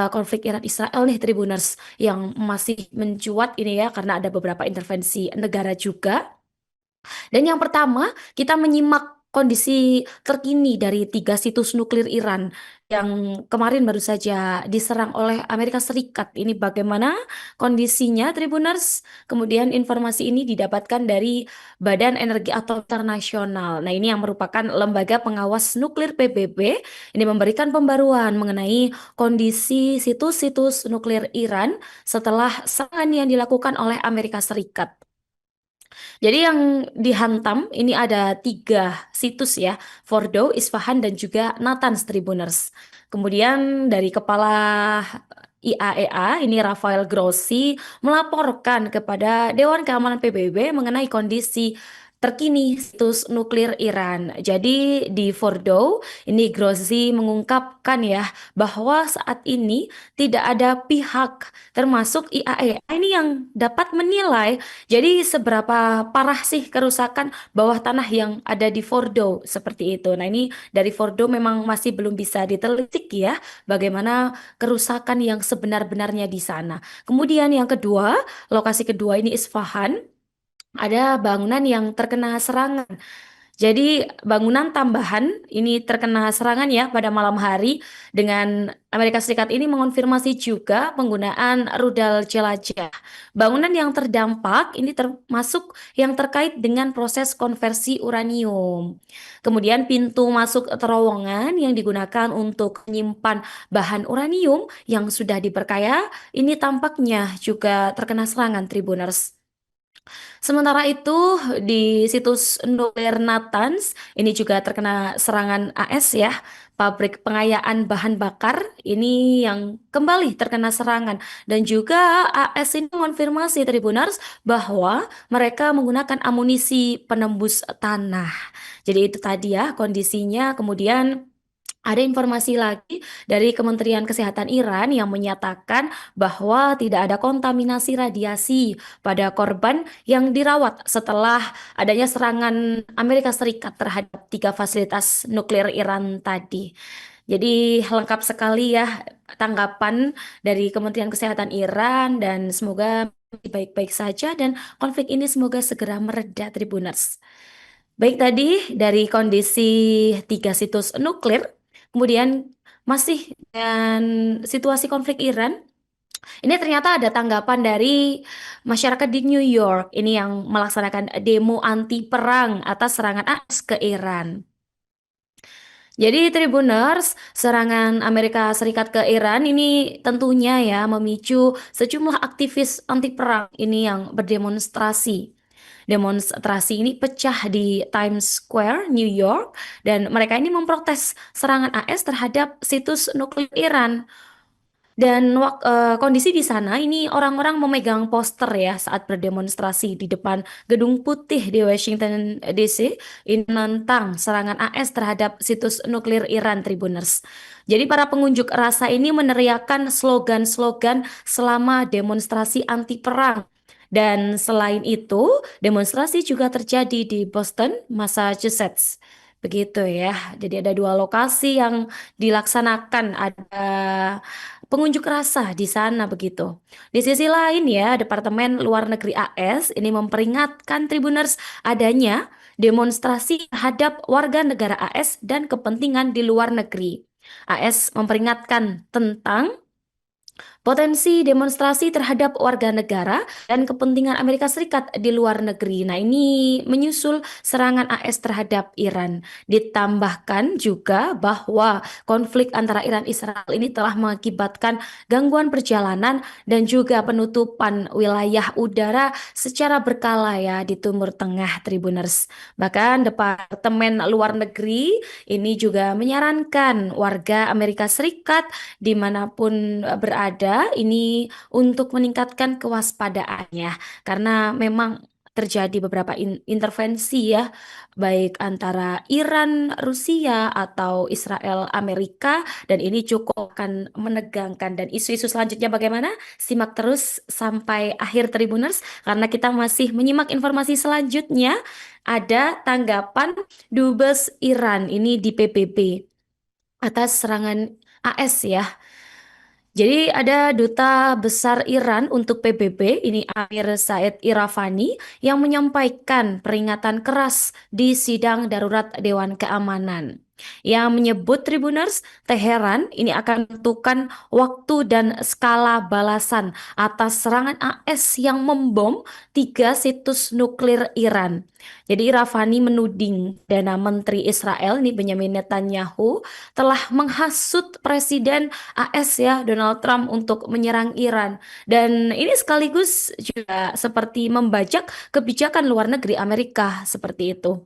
konflik Iran Israel nih Tribuners yang masih mencuat ini ya karena ada beberapa intervensi negara juga. Dan yang pertama, kita menyimak kondisi terkini dari tiga situs nuklir Iran yang kemarin baru saja diserang oleh Amerika Serikat. Ini bagaimana kondisinya, Tribuners? Kemudian informasi ini didapatkan dari Badan Energi Atom Internasional. Nah, ini yang merupakan lembaga pengawas nuklir PBB. Ini memberikan pembaruan mengenai kondisi situs-situs nuklir Iran setelah serangan yang dilakukan oleh Amerika Serikat. Jadi yang dihantam ini ada tiga situs ya, Fordow, Isfahan, dan juga Natanz Tribuners. Kemudian dari Kepala IAEA, ini Rafael Grossi, melaporkan kepada Dewan Keamanan PBB mengenai kondisi terkini situs nuklir Iran. Jadi di Fordow, ini Grossi mengungkapkan ya bahwa saat ini tidak ada pihak termasuk IAEA ini yang dapat menilai jadi seberapa parah sih kerusakan bawah tanah yang ada di Fordo seperti itu. Nah ini dari Fordo memang masih belum bisa ditelisik ya bagaimana kerusakan yang sebenar-benarnya di sana. Kemudian yang kedua, lokasi kedua ini Isfahan. Ada bangunan yang terkena serangan. Jadi bangunan tambahan ini terkena serangan ya pada malam hari dengan Amerika Serikat ini mengonfirmasi juga penggunaan rudal jelajah. Bangunan yang terdampak ini termasuk yang terkait dengan proses konversi uranium. Kemudian pintu masuk terowongan yang digunakan untuk menyimpan bahan uranium yang sudah diperkaya ini tampaknya juga terkena serangan Tribuners. Sementara itu di situs nuklir Natanz ini juga terkena serangan AS ya. Pabrik pengayaan bahan bakar ini yang kembali terkena serangan dan juga AS ini mengonfirmasi Tribunars bahwa mereka menggunakan amunisi penembus tanah. Jadi itu tadi ya kondisinya. Kemudian ada informasi lagi dari Kementerian Kesehatan Iran yang menyatakan bahwa tidak ada kontaminasi radiasi pada korban yang dirawat setelah adanya serangan Amerika Serikat terhadap tiga fasilitas nuklir Iran tadi. Jadi lengkap sekali ya tanggapan dari Kementerian Kesehatan Iran dan semoga baik-baik saja dan konflik ini semoga segera mereda Tribuners. Baik tadi dari kondisi tiga situs nuklir, kemudian masih dengan situasi konflik Iran, ini ternyata ada tanggapan dari masyarakat di New York ini yang melaksanakan demo anti perang atas serangan AS ke Iran. Jadi Tribuners, serangan Amerika Serikat ke Iran ini tentunya ya memicu sejumlah aktivis anti perang ini yang berdemonstrasi. Demonstrasi ini pecah di Times Square, New York, dan mereka ini memprotes serangan AS terhadap situs nuklir Iran. Dan kondisi di sana ini orang-orang memegang poster ya saat berdemonstrasi di depan Gedung Putih di Washington DC ini menentang serangan AS terhadap situs nuklir Iran Tribuners. Jadi para pengunjuk rasa ini meneriakkan slogan-slogan selama demonstrasi anti perang. Dan selain itu, demonstrasi juga terjadi di Boston, Massachusetts. Begitu ya. Jadi ada dua lokasi yang dilaksanakan. Ada pengunjuk rasa di sana begitu. Di sisi lain ya, Departemen Luar Negeri AS ini memperingatkan Tribuners adanya demonstrasi terhadap warga negara AS dan kepentingan di luar negeri. AS memperingatkan tentang potensi demonstrasi terhadap warga negara dan kepentingan Amerika Serikat di luar negeri. Nah, ini menyusul serangan AS terhadap Iran. Ditambahkan juga bahwa konflik antara Iran Israel ini telah mengakibatkan gangguan perjalanan dan juga penutupan wilayah udara secara berkala ya di Timur Tengah Tribuners. Bahkan Departemen Luar Negeri ini juga menyarankan warga Amerika Serikat dimanapun berada ini untuk meningkatkan kewaspadaannya karena memang terjadi beberapa intervensi ya baik antara Iran, Rusia atau Israel, Amerika dan ini cukup akan menegangkan dan isu-isu selanjutnya bagaimana? Simak terus sampai akhir Tribuners karena kita masih menyimak informasi selanjutnya ada tanggapan Dubes Iran ini di PBB atas serangan AS ya. Jadi ada Duta Besar Iran untuk PBB, ini Amir Said Iravani, yang menyampaikan peringatan keras di sidang darurat Dewan Keamanan. Yang menyebut Tribuners, Teheran ini akan menentukan waktu dan skala balasan atas serangan AS yang membom tiga situs nuklir Iran. Jadi Iravani menuding Perdana Menteri Israel, ini Benjamin Netanyahu, telah menghasut Presiden AS ya Donald Trump untuk menyerang Iran, dan ini sekaligus juga seperti membajak kebijakan luar negeri Amerika seperti itu.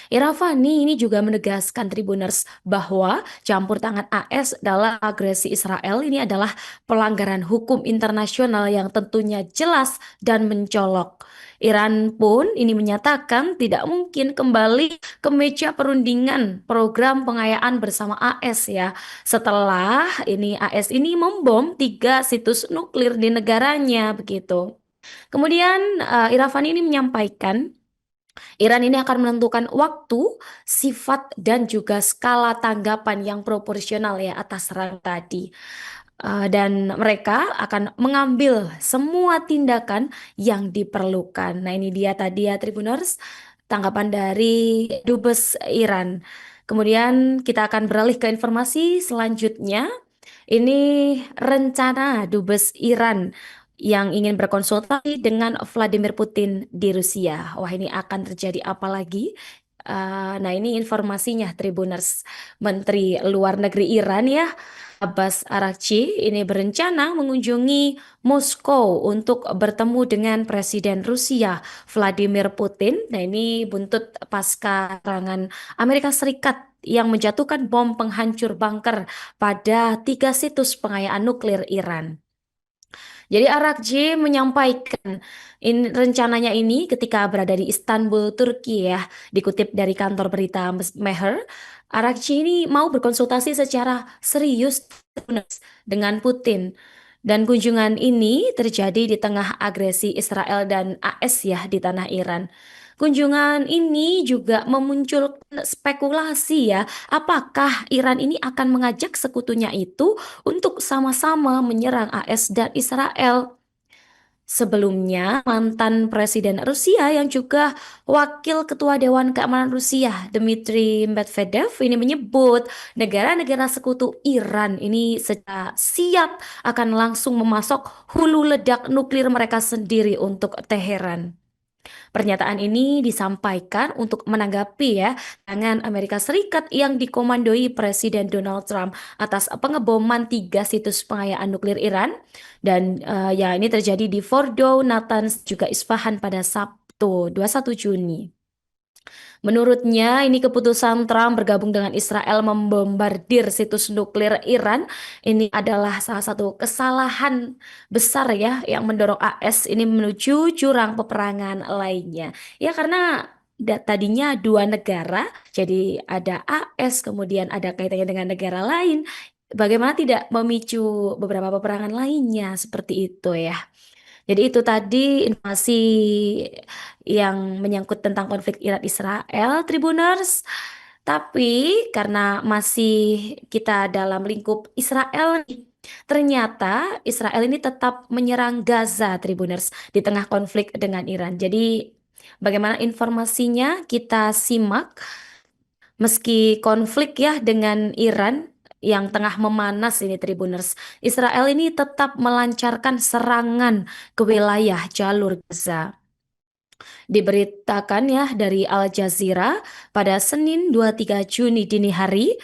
Iravani ini juga menegaskan Tribuners bahwa campur tangan AS dalam agresi Israel ini adalah pelanggaran hukum internasional yang tentunya jelas dan mencolok. Iran pun ini menyatakan tidak mungkin kembali ke meja perundingan program pengayaan bersama AS ya. Setelah ini AS ini membom tiga situs nuklir di negaranya begitu. Kemudian Iravani ini menyampaikan Iran ini akan menentukan waktu, sifat, dan juga skala tanggapan yang proporsional ya atas serangan tadi. Dan mereka akan mengambil semua tindakan yang diperlukan. Nah, ini dia tadi ya Tribuners, tanggapan dari Dubes Iran. Kemudian kita akan beralih ke informasi selanjutnya. Ini rencana Dubes Iran yang ingin berkonsultasi dengan Vladimir Putin di Rusia. Wah, ini akan terjadi apa lagi? Nah, ini informasinya Tribuners. Menteri Luar Negeri Iran ya, Abbas Araghchi ini berencana mengunjungi Moskow untuk bertemu dengan Presiden Rusia Vladimir Putin. Nah, ini buntut pasca serangan Amerika Serikat yang menjatuhkan bom penghancur bunker pada tiga situs pengayaan nuklir Iran. Jadi Arakci menyampaikan rencananya ini ketika berada di Istanbul, Turki ya. Dikutip dari kantor berita Mehr, Arakci ini mau berkonsultasi secara serius dengan Putin. Dan kunjungan ini terjadi di tengah agresi Israel dan AS ya di tanah Iran. Kunjungan ini juga memunculkan spekulasi ya, apakah Iran ini akan mengajak sekutunya itu untuk sama-sama menyerang AS dan Israel. Sebelumnya, mantan Presiden Rusia yang juga Wakil Ketua Dewan Keamanan Rusia, Dmitry Medvedev, ini menyebut negara-negara sekutu Iran ini secara siap akan langsung memasok hulu ledak nuklir mereka sendiri untuk Teheran. Pernyataan ini disampaikan untuk menanggapi ya tangan Amerika Serikat yang dikomandoi Presiden Donald Trump atas pengeboman tiga situs pengayaan nuklir Iran, dan ya ini terjadi di Fordow, Natanz, juga Isfahan pada Sabtu 21 Juni. Menurutnya, ini keputusan Trump bergabung dengan Israel membombardir situs nuklir Iran ini adalah salah satu kesalahan besar ya yang mendorong AS ini menuju jurang peperangan lainnya. Ya karena tadinya dua negara, jadi ada AS kemudian ada kaitannya dengan negara lain. Bagaimana tidak memicu beberapa peperangan lainnya seperti itu ya. Jadi itu tadi informasi yang menyangkut tentang konflik Iran Israel, Tribuners. Tapi karena masih kita dalam lingkup Israel nih, ternyata Israel ini tetap menyerang Gaza, Tribuners, di tengah konflik dengan Iran. Jadi bagaimana informasinya kita simak. Meski konflik ya dengan Iran yang tengah memanas ini Tribuners, Israel ini tetap melancarkan serangan ke wilayah jalur Gaza. Diberitakan ya dari Al Jazeera pada Senin 23 Juni dini hari,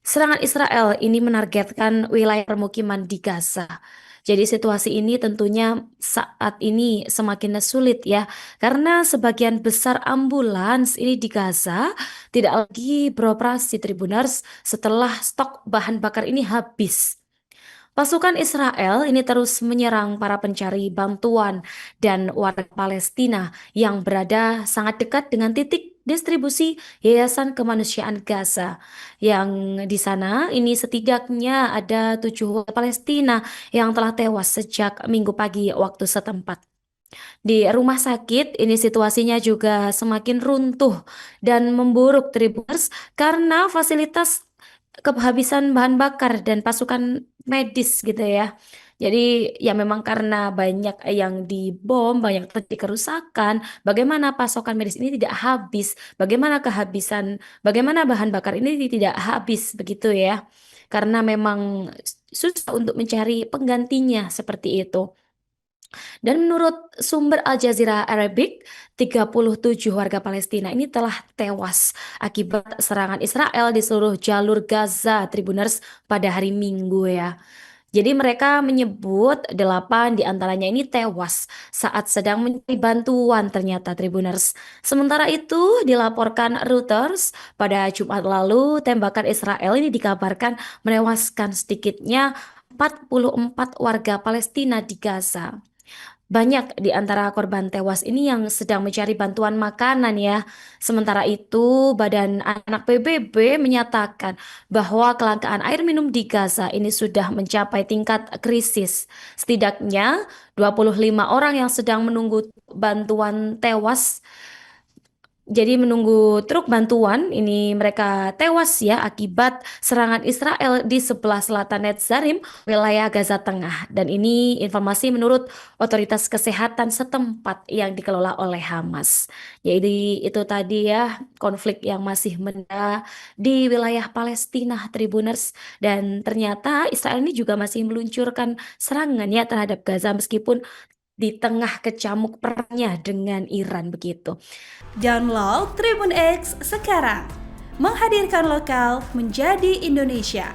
serangan Israel ini menargetkan wilayah permukiman di Gaza. Jadi situasi ini tentunya saat ini semakin sulit ya, karena sebagian besar ambulans ini di Gaza tidak lagi beroperasi Tribuners setelah stok bahan bakar ini habis. Pasukan Israel ini terus menyerang para pencari bantuan dan warga Palestina yang berada sangat dekat dengan titik distribusi Yayasan Kemanusiaan Gaza. Yang di sana ini setidaknya ada 7 warga Palestina yang telah tewas sejak Minggu pagi waktu setempat. Di rumah sakit ini situasinya juga semakin runtuh dan memburuk Tribuners karena fasilitas kehabisan bahan bakar dan pasukan medis gitu ya. Jadi ya memang karena banyak yang dibom, banyak terjadi kerusakan, bagaimana pasokan medis ini tidak habis, bagaimana bahan bakar ini tidak habis begitu ya. Karena memang susah untuk mencari penggantinya seperti itu. Dan menurut sumber Al Jazeera Arabic, 37 warga Palestina ini telah tewas akibat serangan Israel di seluruh jalur Gaza, Tribuners, pada hari Minggu ya. Jadi mereka menyebut 8 diantaranya ini tewas saat sedang mencari bantuan ternyata Tribuners. Sementara itu dilaporkan Reuters pada Jumat lalu tembakan Israel ini dikabarkan menewaskan sedikitnya 44 warga Palestina di Gaza. Banyak di antara korban tewas ini yang sedang mencari bantuan makanan ya. Sementara itu, Badan Anak PBB menyatakan bahwa kelangkaan air minum di Gaza ini sudah mencapai tingkat krisis. Setidaknya 25 orang yang sedang menunggu bantuan tewas, jadi menunggu truk bantuan ini mereka tewas ya akibat serangan Israel di sebelah selatan Netzarim, wilayah Gaza Tengah. Dan ini informasi menurut otoritas kesehatan setempat yang dikelola oleh Hamas. Jadi itu tadi ya konflik yang masih menda di wilayah Palestina, Tribuners. Dan ternyata Israel ini juga masih meluncurkan serangan ya terhadap Gaza meskipun di tengah kecamuk perangnya dengan Iran begitu. Download Tribun X sekarang. Menghadirkan lokal menjadi Indonesia.